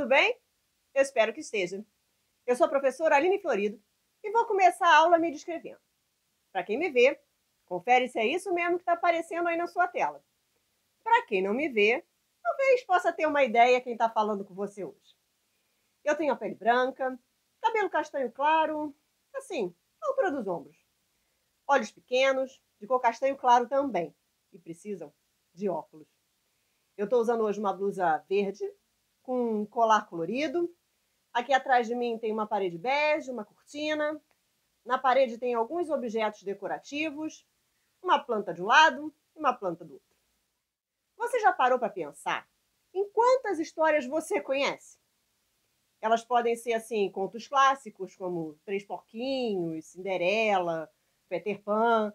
tudo bem? Eu espero que esteja. Eu sou a professora Aline Florido e vou começar a aula me descrevendo. Para quem me vê, confere se é isso mesmo que está aparecendo aí na sua tela. Para quem não me vê, talvez possa ter uma ideia quem está falando com você hoje. Eu tenho a pele branca, cabelo castanho claro, assim, à altura dos ombros. Olhos pequenos, de cor castanho claro também, e precisam de óculos. Eu estou usando hoje uma blusa verde, com um colar colorido. Aqui atrás de mim tem uma parede bege, uma cortina. Na parede tem alguns objetos decorativos, uma planta de um lado e uma planta do outro. Você já parou para pensar em quantas histórias você conhece? Elas podem ser, assim, contos clássicos, como Três Porquinhos, Cinderela, Peter Pan.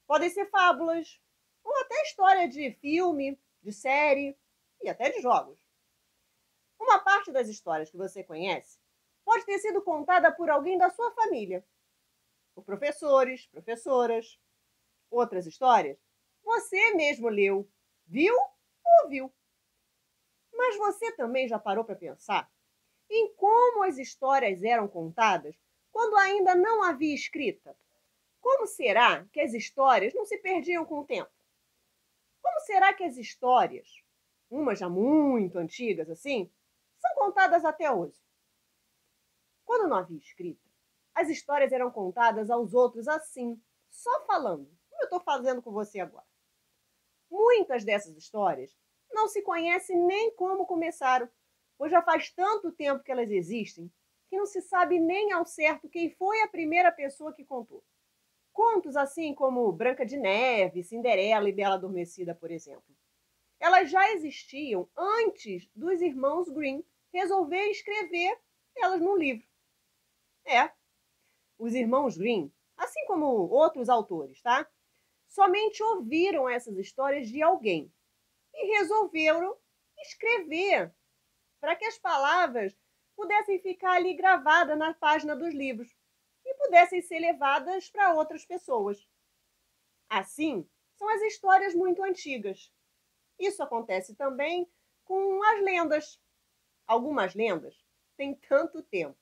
Podem ser fábulas, ou até história de filme, de série e até de jogos. Uma parte das histórias que você conhece pode ter sido contada por alguém da sua família, por professores, professoras. Outras histórias você mesmo leu, viu ou ouviu. Mas você também já parou para pensar em como as histórias eram contadas quando ainda não havia escrita? Como será que as histórias não se perdiam com o tempo? Como será que as histórias, umas já muito antigas assim, são contadas até hoje? Quando não havia escrita, as histórias eram contadas aos outros assim, só falando, como eu estou fazendo com você agora. Muitas dessas histórias não se conhece nem como começaram, pois já faz tanto tempo que elas existem que não se sabe nem ao certo quem foi a primeira pessoa que contou. Contos assim como Branca de Neve, Cinderela e Bela Adormecida, por exemplo. Elas já existiam antes dos irmãos Grimm resolver escrever elas num livro. Os irmãos Grimm, assim como outros autores, tá? Somente ouviram essas histórias de alguém e resolveram escrever para que as palavras pudessem ficar ali gravadas na página dos livros e pudessem ser levadas para outras pessoas. Assim, são as histórias muito antigas. Isso acontece também com as lendas. Algumas lendas têm tanto tempo,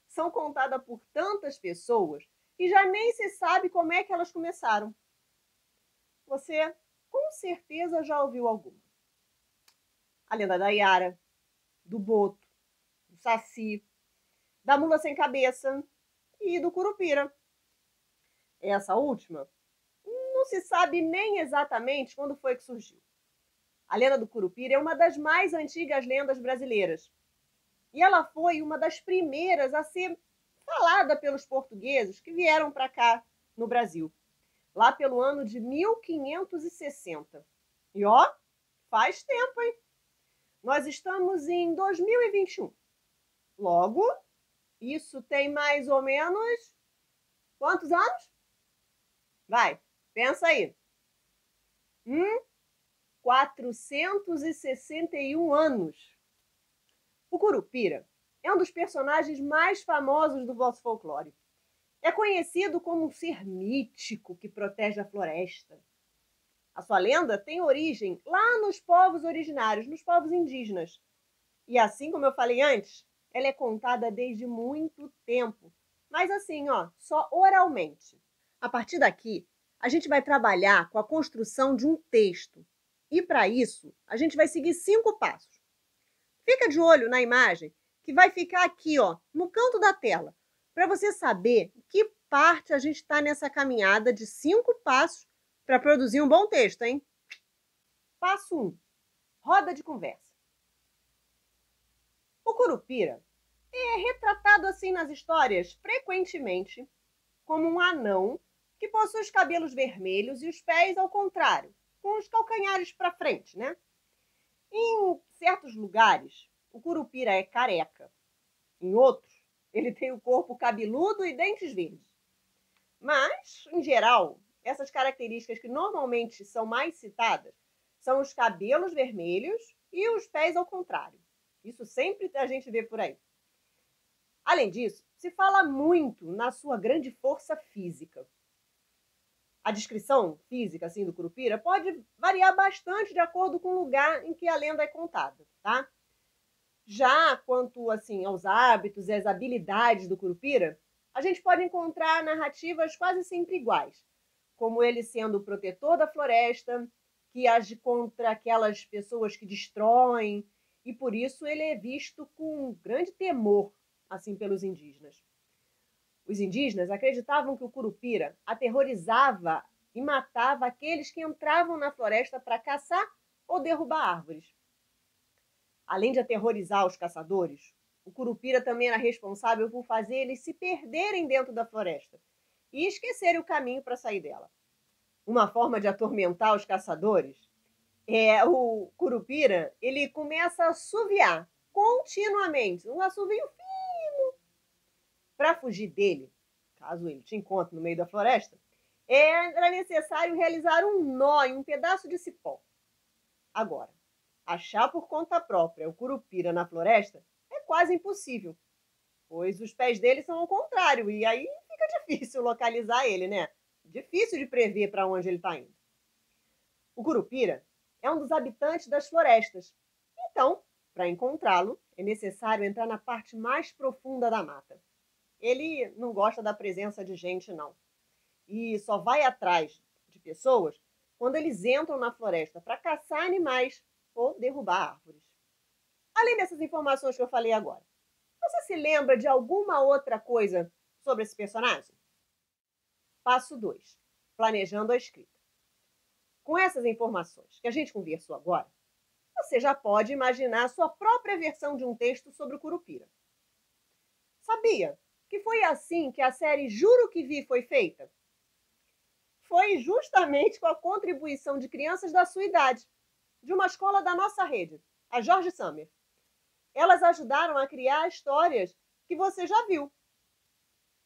são contadas por tantas pessoas e já nem se sabe como é que elas começaram. Você com certeza já ouviu alguma. A lenda da Yara, do Boto, do Saci, da Mula Sem Cabeça e do Curupira. Essa última não se sabe nem exatamente quando foi que surgiu. A lenda do Curupira é uma das mais antigas lendas brasileiras. E ela foi uma das primeiras a ser falada pelos portugueses que vieram para cá no Brasil, lá pelo ano de 1560. E ó, faz tempo, hein? Nós estamos em 2021. Logo, isso tem mais ou menos quantos anos? Vai, pensa aí. 461 anos. O Curupira é um dos personagens mais famosos do vosso folclore. É conhecido como um ser mítico que protege a floresta. A sua lenda tem origem lá nos povos originários, nos povos indígenas. E assim como eu falei antes, ela é contada desde muito tempo. Mas assim, ó, só oralmente. A partir daqui, a gente vai trabalhar com a construção de um texto. E para isso, a gente vai seguir 5 passos. Fica de olho na imagem, que vai ficar aqui, ó, no canto da tela, para você saber que parte a gente está nessa caminhada de 5 passos para produzir um bom texto, hein? Passo 1. Roda de conversa. O Curupira é retratado assim nas histórias frequentemente como um anão que possui os cabelos vermelhos e os pés ao contrário, com os calcanhares para frente, né? Em certos lugares, o Curupira é careca. Em outros, ele tem o corpo cabeludo e dentes verdes. Mas, em geral, essas características que normalmente são mais citadas são os cabelos vermelhos e os pés ao contrário. Isso sempre a gente vê por aí. Além disso, se fala muito na sua grande força física. A descrição física assim, do Curupira pode variar bastante de acordo com o lugar em que a lenda é contada, tá? Já quanto assim aos hábitos e às habilidades do curupira, a gente pode encontrar narrativas quase sempre iguais, como ele sendo o protetor da floresta, que age contra aquelas pessoas que destroem, e por isso ele é visto com grande temor assim pelos indígenas. Os indígenas acreditavam que o curupira aterrorizava e matava aqueles que entravam na floresta para caçar ou derrubar árvores. Além de aterrorizar os caçadores, o curupira também era responsável por fazer eles se perderem dentro da floresta e esquecerem o caminho para sair dela. Uma forma de atormentar os caçadores é o curupira, ele começa a assoviar continuamente, um assovio fino. Para fugir dele, caso ele te encontre no meio da floresta, era necessário realizar um nó em um pedaço de cipó. Agora, achar por conta própria o curupira na floresta é quase impossível, pois os pés dele são ao contrário, e aí fica difícil localizar ele, né? Difícil de prever para onde ele está indo. O curupira é um dos habitantes das florestas, então, para encontrá-lo, é necessário entrar na parte mais profunda da mata. Ele não gosta da presença de gente, não. E só vai atrás de pessoas quando eles entram na floresta para caçar animais ou derrubar árvores. Além dessas informações que eu falei agora, você se lembra de alguma outra coisa sobre esse personagem? Passo 2. Planejando a escrita. Com essas informações que a gente conversou agora, você já pode imaginar a sua própria versão de um texto sobre o curupira. Sabia que foi assim que a série Juro que Vi foi feita? Foi justamente com a contribuição de crianças da sua idade, de uma escola da nossa rede, a George Summer. Elas ajudaram a criar histórias que você já viu.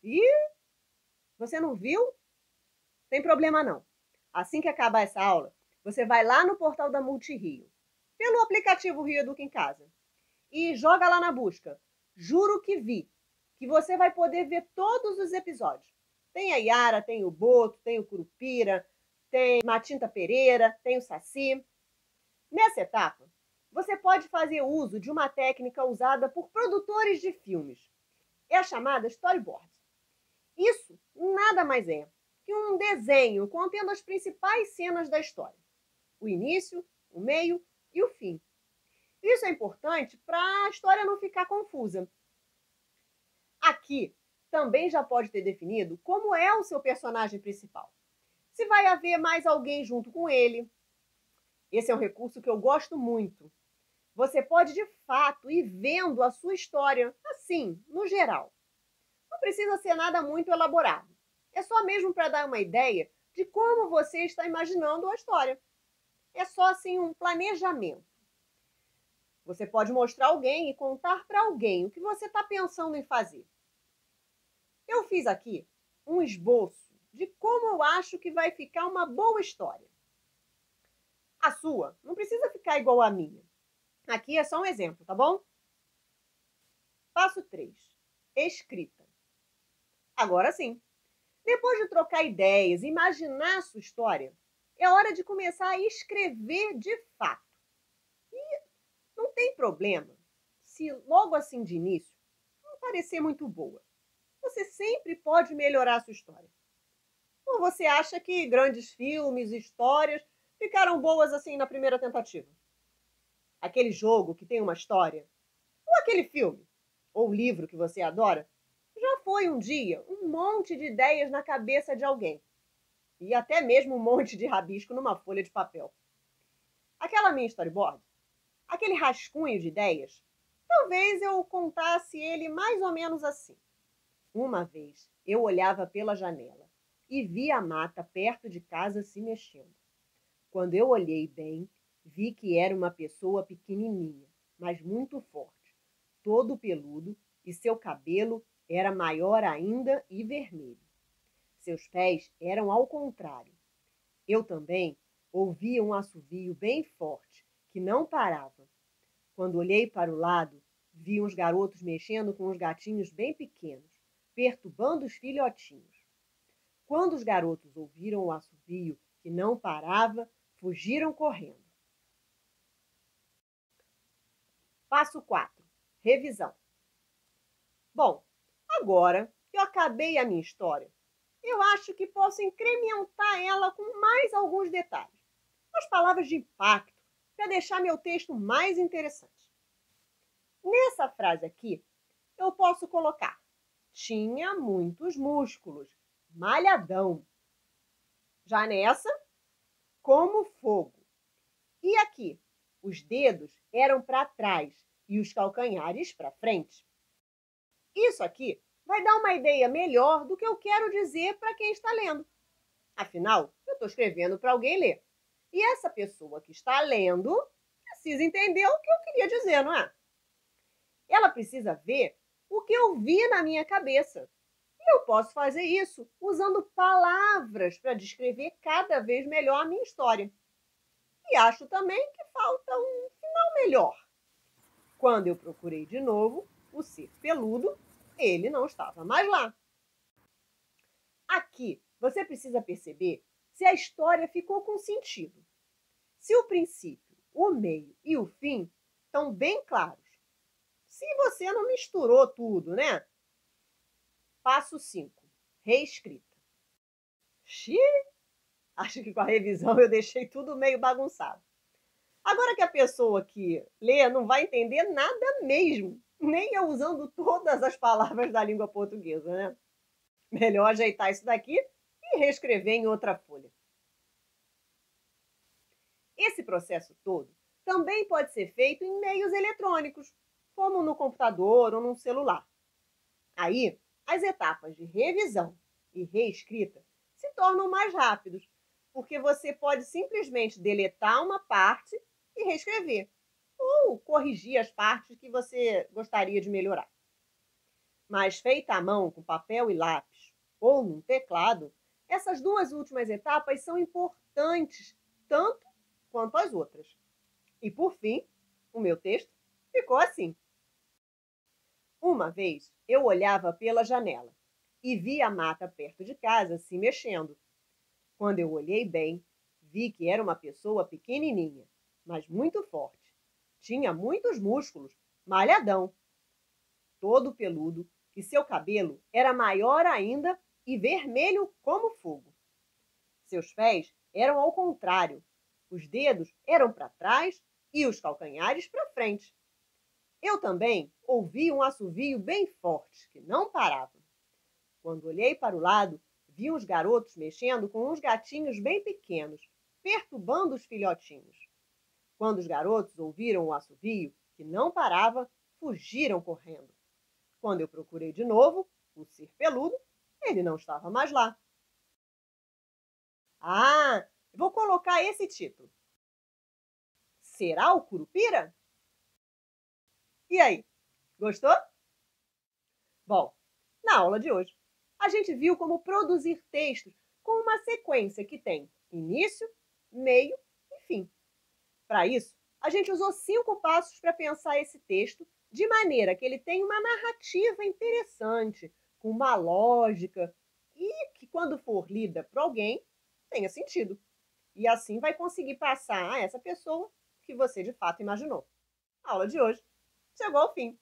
E você não viu? Tem problema não. Assim que acabar essa aula, você vai lá no portal da Multirio, pelo aplicativo Rio Educa em Casa, e joga lá na busca Juro que Vi, que você vai poder ver todos os episódios. Tem a Yara, tem o Boto, tem o Curupira, tem Matinta Pereira, tem o Saci. Nessa etapa, você pode fazer uso de uma técnica usada por produtores de filmes. É a chamada storyboard. Isso nada mais é que um desenho contendo as principais cenas da história. O início, o meio e o fim. Isso é importante para a história não ficar confusa. Aqui também já pode ter definido como é o seu personagem principal. Se vai haver mais alguém junto com ele. Esse é um recurso que eu gosto muito. Você pode, de fato, ir vendo a sua história, assim, no geral. Não precisa ser nada muito elaborado. É só mesmo para dar uma ideia de como você está imaginando a história. É só, assim, um planejamento. Você pode mostrar alguém e contar para alguém o que você está pensando em fazer. Eu fiz aqui um esboço de como eu acho que vai ficar uma boa história. A sua não precisa ficar igual à minha. Aqui é só um exemplo, tá bom? Passo 3. Escrita. Agora sim. Depois de trocar ideias e imaginar a sua história, é hora de começar a escrever de fato. E não tem problema se logo assim de início não parecer muito boa. Você sempre pode melhorar a sua história. Ou você acha que grandes filmes, histórias ficaram boas assim na primeira tentativa? Aquele jogo que tem uma história, ou aquele filme, ou livro que você adora, já foi um dia um monte de ideias na cabeça de alguém. E até mesmo um monte de rabisco numa folha de papel. Aquela minha storyboard, aquele rascunho de ideias, talvez eu contasse ele mais ou menos assim. Uma vez eu olhava pela janela e vi a mata perto de casa se mexendo. Quando eu olhei bem, vi que era uma pessoa pequenininha, mas muito forte, todo peludo, e seu cabelo era maior ainda e vermelho. Seus pés eram ao contrário. Eu também ouvia um assovio bem forte, que não parava. Quando olhei para o lado, vi uns garotos mexendo com uns gatinhos bem pequenos, perturbando os filhotinhos. Quando os garotos ouviram o assovio, que não parava, fugiram correndo. Passo 4. revisão. Bom, agora que eu acabei a minha história, eu acho que posso incrementar ela com mais alguns detalhes, as palavras de impacto, para deixar meu texto mais interessante. Nessa frase aqui, eu posso colocar: tinha muitos músculos, malhadão. Já nessa, como fogo. E aqui, os dedos eram para trás e os calcanhares para frente. Isso aqui vai dar uma ideia melhor do que eu quero dizer para quem está lendo. Afinal, eu estou escrevendo para alguém ler. E essa pessoa que está lendo precisa entender o que eu queria dizer, não é? Ela precisa ver o que eu vi na minha cabeça. E eu posso fazer isso usando palavras para descrever cada vez melhor a minha história. E acho também que falta um final melhor. Quando eu procurei de novo o ser peludo, ele não estava mais lá. Aqui, você precisa perceber se a história ficou com sentido. Se o princípio, o meio e o fim estão bem claros. Se você não misturou tudo, né? Passo 5. Reescrita. Xiii! Acho que com a revisão eu deixei tudo meio bagunçado. Agora que a pessoa que lê não vai entender nada mesmo, nem eu usando todas as palavras da língua portuguesa, né? Melhor ajeitar isso daqui e reescrever em outra folha. Esse processo todo também pode ser feito em meios eletrônicos, como no computador ou num celular. Aí, as etapas de revisão e reescrita se tornam mais rápidos, porque você pode simplesmente deletar uma parte e reescrever, ou corrigir as partes que você gostaria de melhorar. Mas feita à mão com papel e lápis ou num teclado, essas duas últimas etapas são importantes tanto quanto as outras. E por fim, o meu texto ficou assim. Uma vez eu olhava pela janela e vi a mata perto de casa se mexendo. Quando eu olhei bem, vi que era uma pessoa pequenininha, mas muito forte. Tinha muitos músculos, malhadão, todo peludo, e seu cabelo era maior ainda e vermelho como fogo. Seus pés eram ao contrário. Os dedos eram para trás e os calcanhares para frente. Eu também ouvi um assovio bem forte, que não parava. Quando olhei para o lado, vi uns garotos mexendo com uns gatinhos bem pequenos, perturbando os filhotinhos. Quando os garotos ouviram o assovio, que não parava, fugiram correndo. Quando eu procurei de novo o ser peludo, ele não estava mais lá. Ah, vou colocar esse título. Será o Curupira? E aí, gostou? Bom, na aula de hoje, a gente viu como produzir textos com uma sequência que tem início, meio e fim. Para isso, a gente usou 5 passos para pensar esse texto de maneira que ele tenha uma narrativa interessante, com uma lógica e que, quando for lida por alguém, tenha sentido. E assim vai conseguir passar a essa pessoa que você de fato imaginou. A aula de hoje chegou ao fim.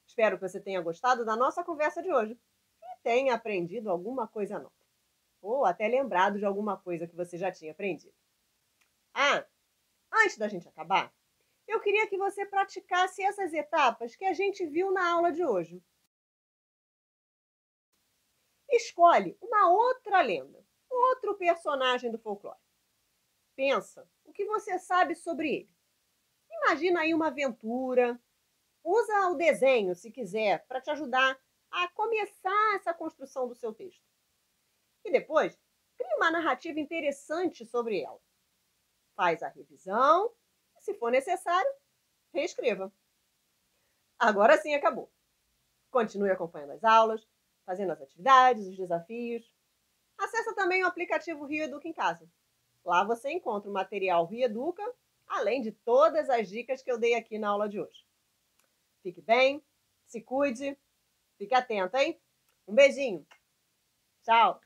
Espero que você tenha gostado da nossa conversa de hoje e tenha aprendido alguma coisa nova. Ou até lembrado de alguma coisa que você já tinha aprendido. Ah, antes da gente acabar, eu queria que você praticasse essas etapas que a gente viu na aula de hoje. Escolhe uma outra lenda, outro personagem do folclore. Pensa o que você sabe sobre ele. Imagina aí uma aventura. Usa o desenho, se quiser, para te ajudar a começar essa construção do seu texto. E depois, crie uma narrativa interessante sobre ela. Faz a revisão e, se for necessário, reescreva. Agora sim acabou. Continue acompanhando as aulas, fazendo as atividades, os desafios. Acesse também o aplicativo Rio Educa em Casa. Lá você encontra o material Rio Educa, além de todas as dicas que eu dei aqui na aula de hoje. Fique bem, se cuide, fique atento, hein? Um beijinho. Tchau!